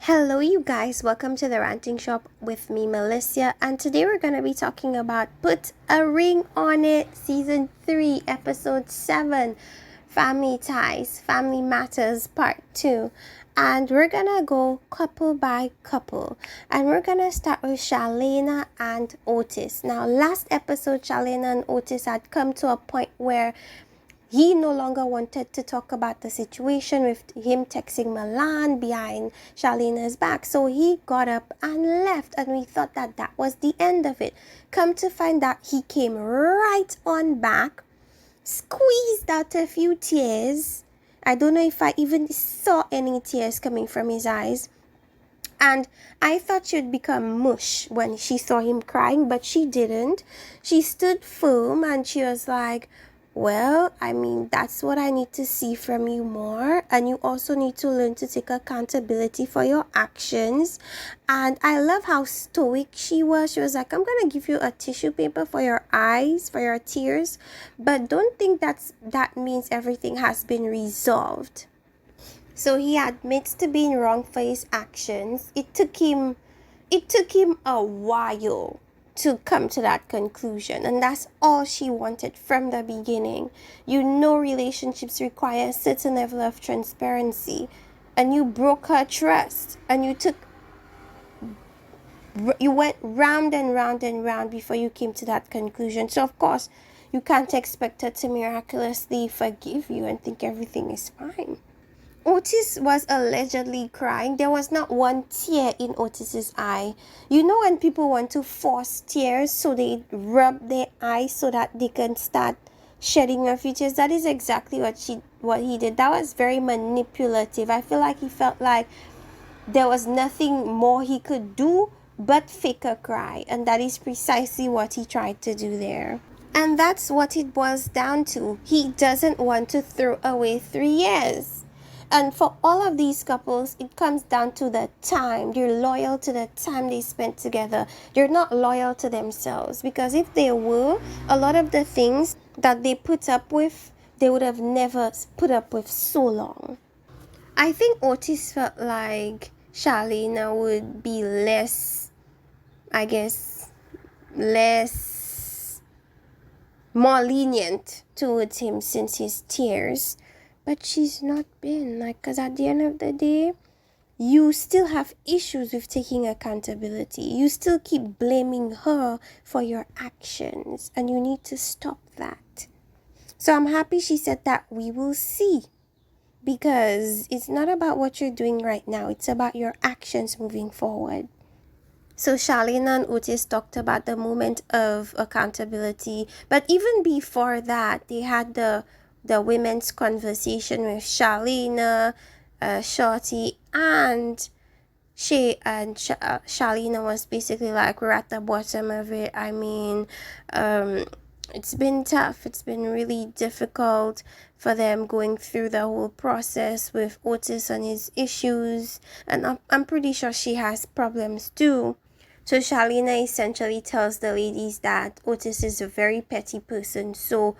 Hello, you guys. Welcome to the Ranting Shop with me, Melissa. And today we're going to be talking about Put a Ring on It, Season 3, Episode 7, Family Ties, Family Matters, Part 2. And we're going to go couple by couple. And we're going to start with Shalena and Otis. Now, last episode, Shalena and Otis had come to a point where he no longer wanted to talk about the situation with him texting Milan behind Charlena's back. So he got up and left, and we thought that that was the end of it. Come to find out, he came right on back, squeezed out a few tears. I don't know if I even saw any tears coming from his eyes. And I thought she'd become mush when she saw him crying, but she didn't. She stood firm and she was like, well, that's what I need to see from you more. And you also need to learn to take accountability for your actions. And I love how stoic she was. She was like, I'm going to give you a tissue paper for your eyes, for your tears. But don't think that means everything has been resolved. So he admits to being wrong for his actions. It took him a while to come to that conclusion, and that's all she wanted from the beginning. Relationships require a certain level of transparency, and you broke her trust, and you went round and round and round before you came to that conclusion. So of course you can't expect her to miraculously forgive you and think everything is fine. Otis was allegedly crying. There was not one tear in Otis's eye. You know when people want to force tears, so they rub their eyes so that they can start shedding a few tears? That is exactly what he did. That was very manipulative. I feel like he felt like there was nothing more he could do but fake a cry. And that is precisely what he tried to do there. And that's what it boils down to. He doesn't want to throw away 3 years. And for all of these couples, it comes down to the time. They're loyal to the time they spent together. They're not loyal to themselves. Because if they were, a lot of the things that they put up with, they would have never put up with so long. I think Otis felt like Shalena would be more lenient towards him since his tears. But she's not been, because at the end of the day, you still have issues with taking accountability. You still keep blaming her for your actions, and you need to stop that. So I'm happy she said that we will see, because it's not about what you're doing right now. It's about your actions moving forward. So Shalena and Otis talked about the moment of accountability, but even before that, they had the women's conversation with Shalena, Shorty, and Shay, and Shalena was basically like, we're at the bottom of it. It's been tough. It's been really difficult for them going through the whole process with Otis and his issues, and I'm pretty sure she has problems too. So Shalena essentially tells the ladies that Otis is a very petty person. So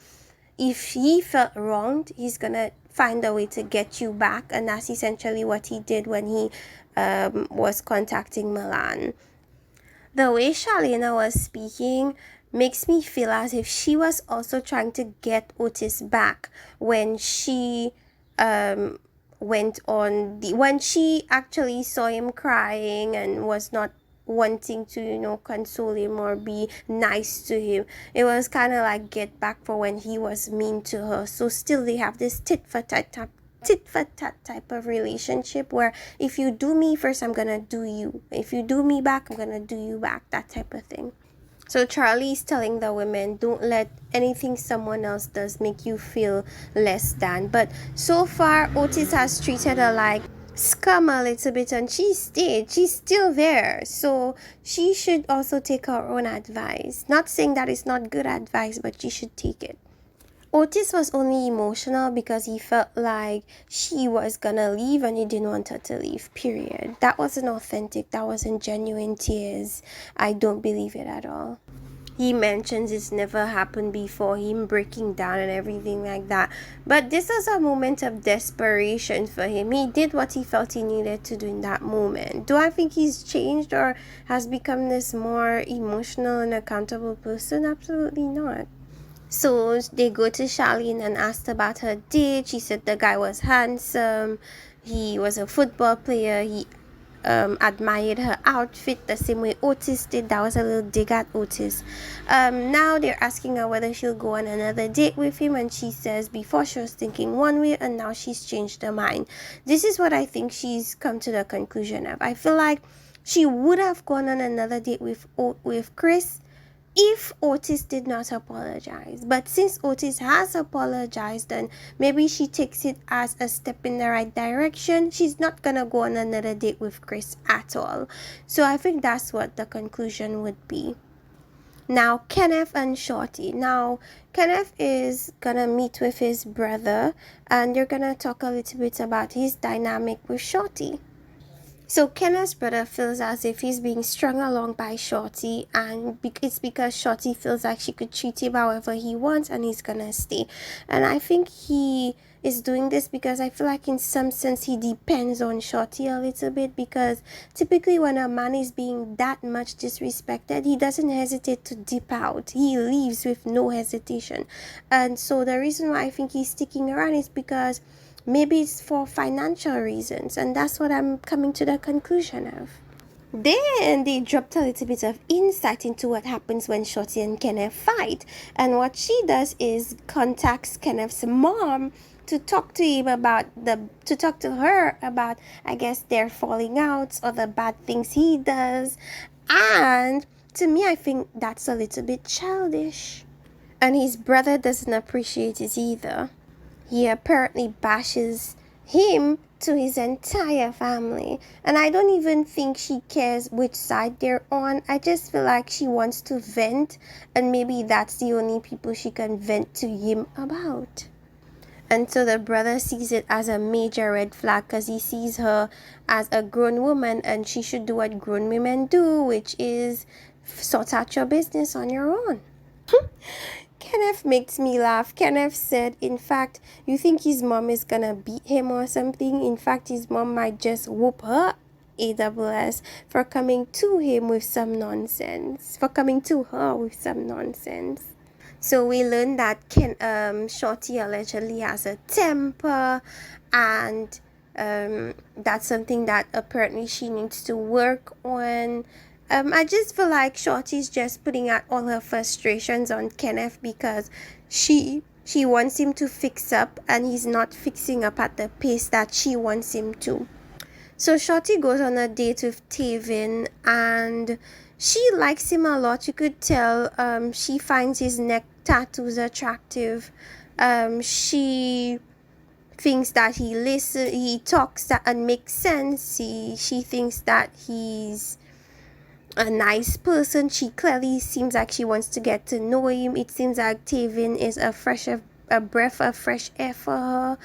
if he felt wronged, he's gonna find a way to get you back. And that's essentially what he did when he was contacting Milan. The way Shalena was speaking makes me feel as if she was also trying to get Otis back when she when she actually saw him crying and was not wanting to console him or be nice to him. It was kind of like get back for when he was mean to her. So still they have this tit for tat type of relationship where if you do me first, I'm gonna do you. If you do me back, I'm gonna do you back, that type of thing. So Charlie's telling the women, don't let anything someone else does make you feel less than. But so far, Otis has treated her like scum a little bit, and she's still there. So she should also take her own advice. Not saying that it's not good advice, but she should take it. Otis was only emotional because he felt like she was gonna leave and he didn't want her to leave, period. That wasn't authentic. That wasn't genuine tears. I don't believe it at all. he mentions it's never happened before, him breaking down and everything like that. But this was a moment of desperation for him. He did what he felt he needed to do in that moment. Do I think he's changed or has become this more emotional and accountable person? Absolutely not. So they go to Charlene and asked about her date. She said the guy was handsome. He was a football player. He admired her outfit the same way Otis did. That was a little dig at Otis. Now they're asking her whether she'll go on another date with him, and she says before she was thinking one way and now she's changed her mind. This is what I think she's come to the conclusion of. I feel like she would have gone on another date with Chris if Otis did not apologize. But since Otis has apologized, then maybe she takes it as a step in the right direction. She's not gonna go on another date with Chris at all. So I think that's what the conclusion would be. Now, Kenneth and Shorty. Now, Kenneth is gonna meet with his brother and they're gonna talk a little bit about his dynamic with Shorty. So Kenneth's brother feels as if he's being strung along by Shorty, and it's because Shorty feels like she could treat him however he wants and he's gonna stay. And I think he is doing this because I feel like in some sense he depends on Shorty a little bit, because typically when a man is being that much disrespected, he doesn't hesitate to dip out. He leaves with no hesitation. And so the reason why I think he's sticking around is because maybe it's for financial reasons, and that's what I'm coming to the conclusion of. Then they dropped a little bit of insight into what happens when Shorty and Kenneth fight. And what she does is contacts Kenneth's mom to talk to her about, I guess, their falling outs or the bad things he does. And to me, I think that's a little bit childish. And his brother doesn't appreciate it either. He apparently bashes him to his entire family. And I don't even think she cares which side they're on. I just feel like she wants to vent, and maybe that's the only people she can vent to him about. And so the brother sees it as a major red flag because he sees her as a grown woman and she should do what grown women do, which is sort out your business on your own. Kenneth makes me laugh. Kenneth said, in fact, you think his mom is gonna beat him or something? In fact, his mom might just whoop her AWS for coming to him with some nonsense. For coming to her with some nonsense. So we learned that Shorty allegedly has a temper, and that's something that apparently she needs to work on. I just feel like Shorty's just putting out all her frustrations on Kenneth because she wants him to fix up and he's not fixing up at the pace that she wants him to. So Shorty goes on a date with Tavin and she likes him a lot. You could tell she finds his neck tattoos attractive. She thinks that he talks and makes sense. She thinks that he's a nice person. She clearly seems like she wants to get to know him. It seems like Tavin is a breath of fresh air for her.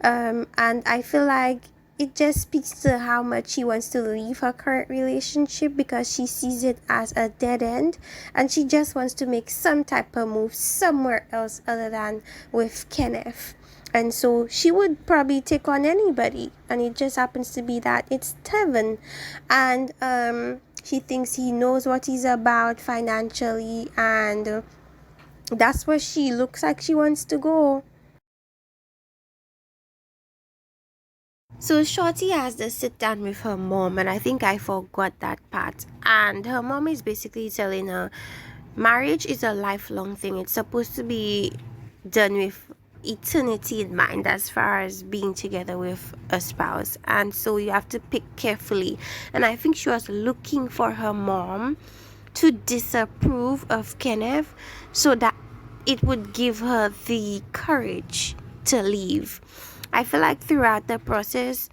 And I feel like it just speaks to how much she wants to leave her current relationship because she sees it as a dead end and she just wants to make some type of move somewhere else other than with Kenneth. And so she would probably take on anybody, and it just happens to be that it's Tevin. And she thinks he knows what he's about financially, and that's where she looks like she wants to go. So Shorty has the sit down with her mom, and I think I forgot that part. And her mom is basically telling her marriage is a lifelong thing. It's supposed to be done with eternity in mind as far as being together with a spouse, and so you have to pick carefully. And I think she was looking for her mom to disapprove of Kenneth so that it would give her the courage to leave. I feel like throughout the process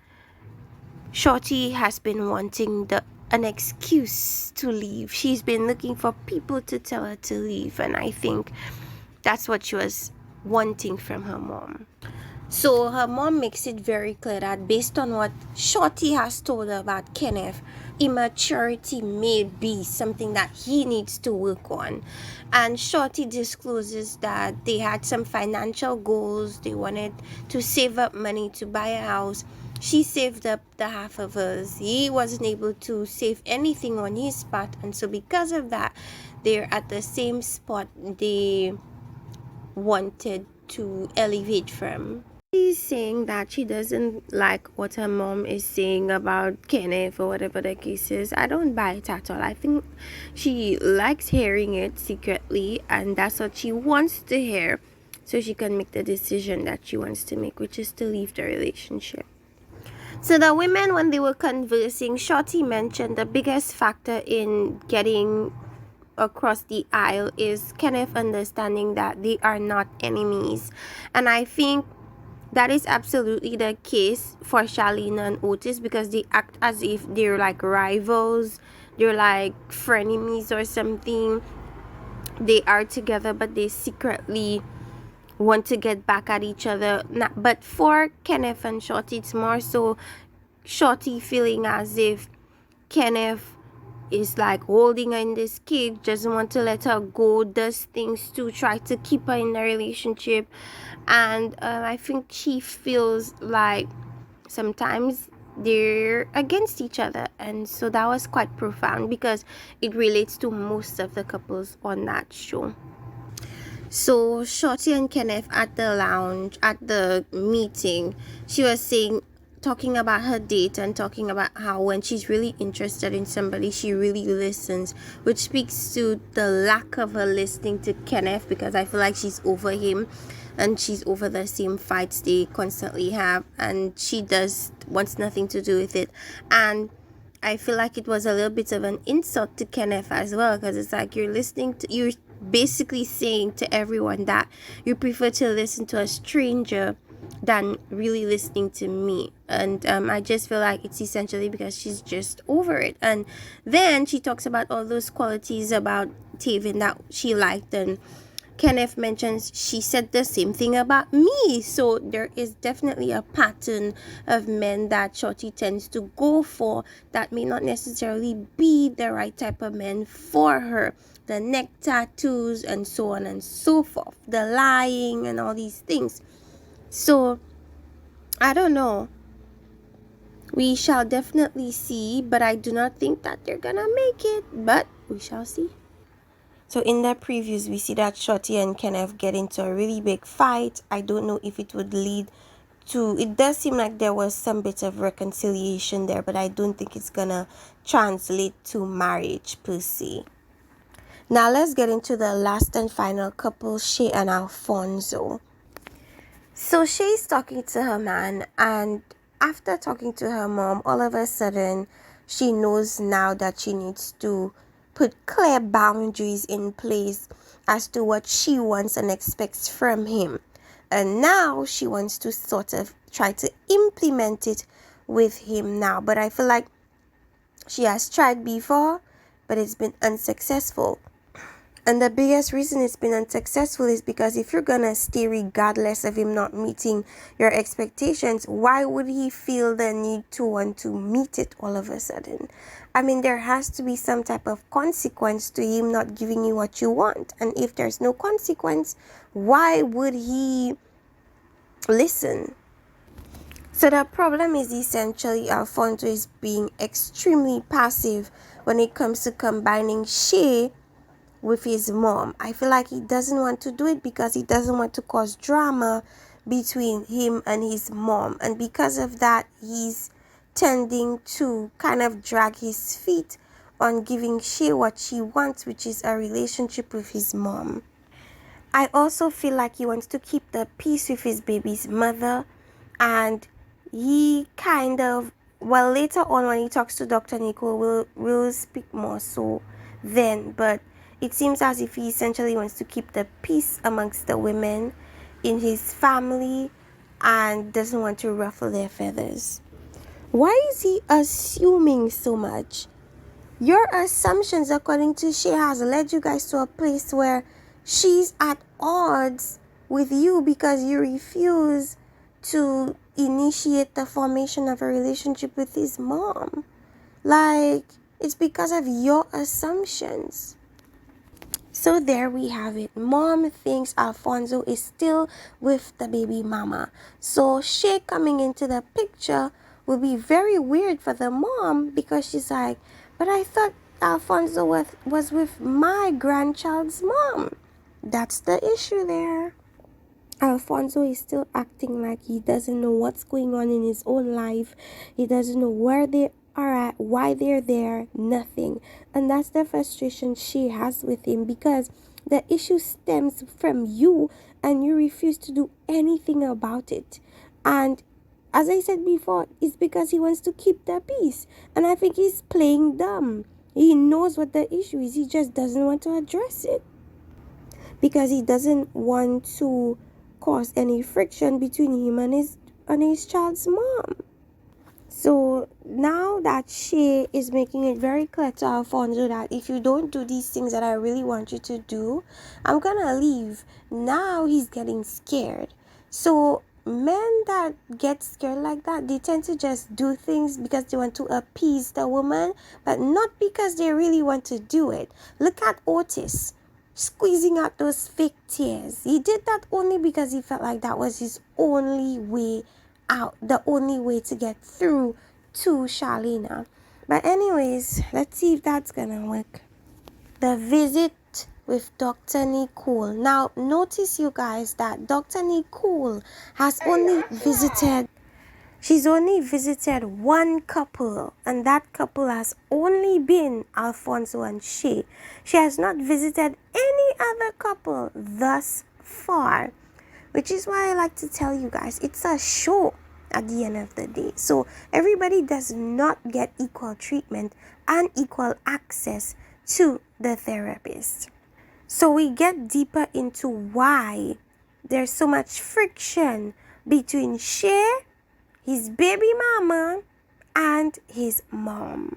Shorty has been wanting an excuse to leave. She's been looking for people to tell her to leave, and I think that's what she was wanting from her mom. So her mom makes it very clear that based on what Shorty has told her about Kenneth, immaturity may be something that he needs to work on. And Shorty discloses that they had some financial goals. They wanted to save up money to buy a house. She saved up the half of hers. He wasn't able to save anything on his part. And so because of that, they're at the same spot they wanted to elevate from. She's saying that she doesn't like what her mom is saying about Kenneth or whatever the case is. I don't buy it at all. I think she likes hearing it secretly, and that's what she wants to hear so she can make the decision that she wants to make, which is to leave the relationship. So the women, when they were conversing, Shorty mentioned the biggest factor in getting across the aisle is Kenneth understanding that they are not enemies. And I think that is absolutely the case for Charlene and Otis, because they act as if they're like rivals, they're like frenemies or something. They are together, but they secretly want to get back at each other. But for Kenneth and Shorty, it's more so Shorty feeling as if Kenneth is like holding her in this cage, doesn't want to let her go, does things to try to keep her in the relationship. And I think she feels like sometimes they're against each other. And so that was quite profound because it relates to most of the couples on that show. So Shorty and Kenneth at the lounge, at the meeting, she was talking about her date and talking about how when she's really interested in somebody, she really listens, which speaks to the lack of her listening to Kenneth, because I feel like she's over him and she's over the same fights they constantly have, and she wants nothing to do with it. And I feel like it was a little bit of an insult to Kenneth as well, because it's like you're basically saying to everyone that you prefer to listen to a stranger than really listening to me. And I just feel like it's essentially because she's just over it. And then she talks about all those qualities about Taven that she liked, and Kenneth mentions she said the same thing about me. So there is definitely a pattern of men that Shorty tends to go for that may not necessarily be the right type of men for her. The neck tattoos and so on and so forth. The lying and all these things. So I don't know. We shall definitely see, but I do not think that they're gonna make it. But we shall see. So in the previews, we see that Shorty and Kenneth get into a really big fight. I don't know if it would lead to... It does seem like there was some bit of reconciliation there, but I don't think it's gonna translate to marriage per se. Now let's get into the last and final couple, Shay and Alfonso. So Shay's talking to her man, and after talking to her mom, all of a sudden, she knows now that she needs to put clear boundaries in place as to what she wants and expects from him. And now she wants to sort of try to implement it with him now. But I feel like she has tried before, but it's been unsuccessful. And the biggest reason it's been unsuccessful is because if you're gonna stay regardless of him not meeting your expectations, why would he feel the need to want to meet it all of a sudden? I mean, there has to be some type of consequence to him not giving you what you want. And if there's no consequence, why would he listen? So the problem is essentially Alfonso is being extremely passive when it comes to combining Shay with his mom. I feel like he doesn't want to do it because he doesn't want to cause drama between him and his mom. And because of that, he's tending to kind of drag his feet on giving Shay what she wants, which is a relationship with his mom. I also feel like he wants to keep the peace with his baby's mother, and he kind of, well, later on when he talks to Dr. Nicole, we'll speak more so then, but it seems as if he essentially wants to keep the peace amongst the women in his family and doesn't want to ruffle their feathers. Why is he assuming so much? Your assumptions, according to Shay, has led you guys to a place where she's at odds with you because you refuse to initiate the formation of a relationship with his mom. Like, it's because of your assumptions. So there we have it. Mom thinks Alfonso is still with the baby mama. So Shay coming into the picture will be very weird for the mom, because she's like, but I thought Alfonso was with my grandchild's mom. That's the issue there. Alfonso is still acting like he doesn't know what's going on in his own life. He doesn't know where they are at, why they're there, nothing. And that's the frustration she has with him, because the issue stems from you and you refuse to do anything about it. And as I said before, it's because he wants to keep the peace. And I think he's playing dumb. He knows what the issue is. He just doesn't want to address it, because he doesn't want to cause any friction between him and his child's mom. So now that she is making it very clear to Alfonso that if you don't do these things that I really want you to do, I'm gonna leave. Now he's getting scared. So men that get scared like that, they tend to just do things because they want to appease the woman, but not because they really want to do it. Look at Otis squeezing out those fake tears. He did that only because he felt like that was his only way out, the only way to get through to Charlena. But anyways, let's see if that's gonna work. The visit with Dr. Nicole. Now notice, you guys, that Dr. Nicole has only visited She's only visited one couple, and that couple has only been Alfonso and Shay. She has not visited any other couple thus far, which is why I like to tell you guys, it's a show at the end of the day. So everybody does not get equal treatment and equal access to the therapist. So we get deeper into why there's so much friction between Shay, his baby mama, and his mom.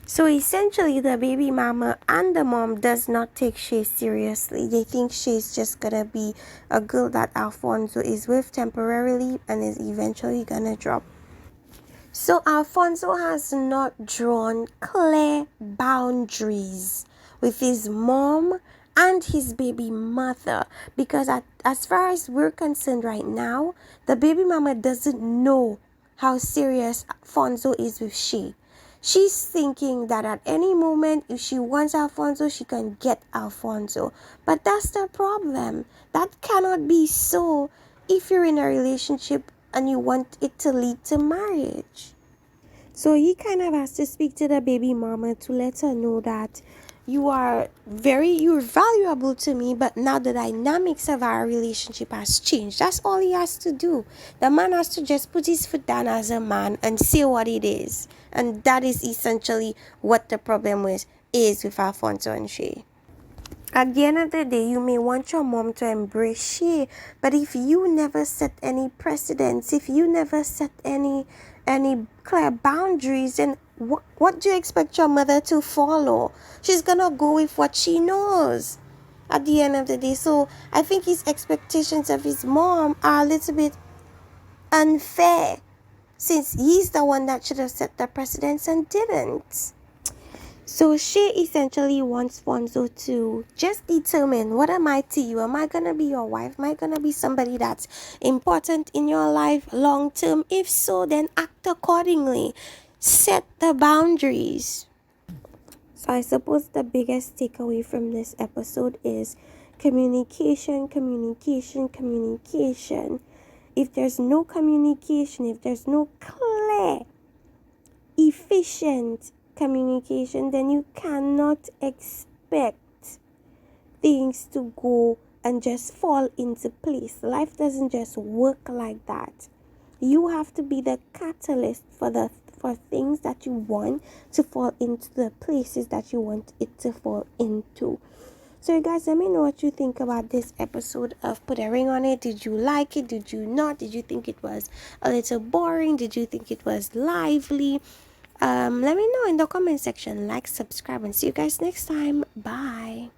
So essentially, the baby mama and the mom does not take Shay seriously. They think Shay's just gonna be a girl that Alfonso is with temporarily and is eventually gonna drop. So Alfonso has not drawn clear boundaries with his mom and his baby mother, because as far as we're concerned right now, the baby mama doesn't know how serious Alfonso is with Shay. She's thinking that at any moment, if she wants Alfonso, she can get Alfonso. But that's the problem. That cannot be so if you're in a relationship and you want it to lead to marriage. So he kind of has to speak to the baby mama to let her know that you're valuable to me, but now the dynamics of our relationship has changed. That's all he has to do. The man has to just put his foot down as a man and say what it is. And that is essentially what the problem is with Alfonso and Shay. At the end of the day, you may want your mom to embrace Shay, but if you never set any precedents, if you never set any clear boundaries, then what do you expect your mother to follow? She's gonna go with what she knows at the end of the day. So I think his expectations of his mom are a little bit unfair, since he's the one that should have set the precedents and didn't. So Shay essentially wants Fonzo to just determine, what am I to you? Am I going to be your wife? Am I going to be somebody that's important in your life long term? If so, then act accordingly. Set the boundaries. So I suppose the biggest takeaway from this episode is communication, communication, communication. If there's no communication, if there's no clear, efficient communication, then you cannot expect things to go and just fall into place. Life doesn't just work like that. You have to be the catalyst for things that you want to fall into the places that you want it to fall into. So you guys, let me know what you think about this episode of Put a Ring on It. Did you like it? Did you not? Did you think it was a little boring? Did you think it was lively? Let me know in the comment section. Like, subscribe, and see you guys next time. Bye.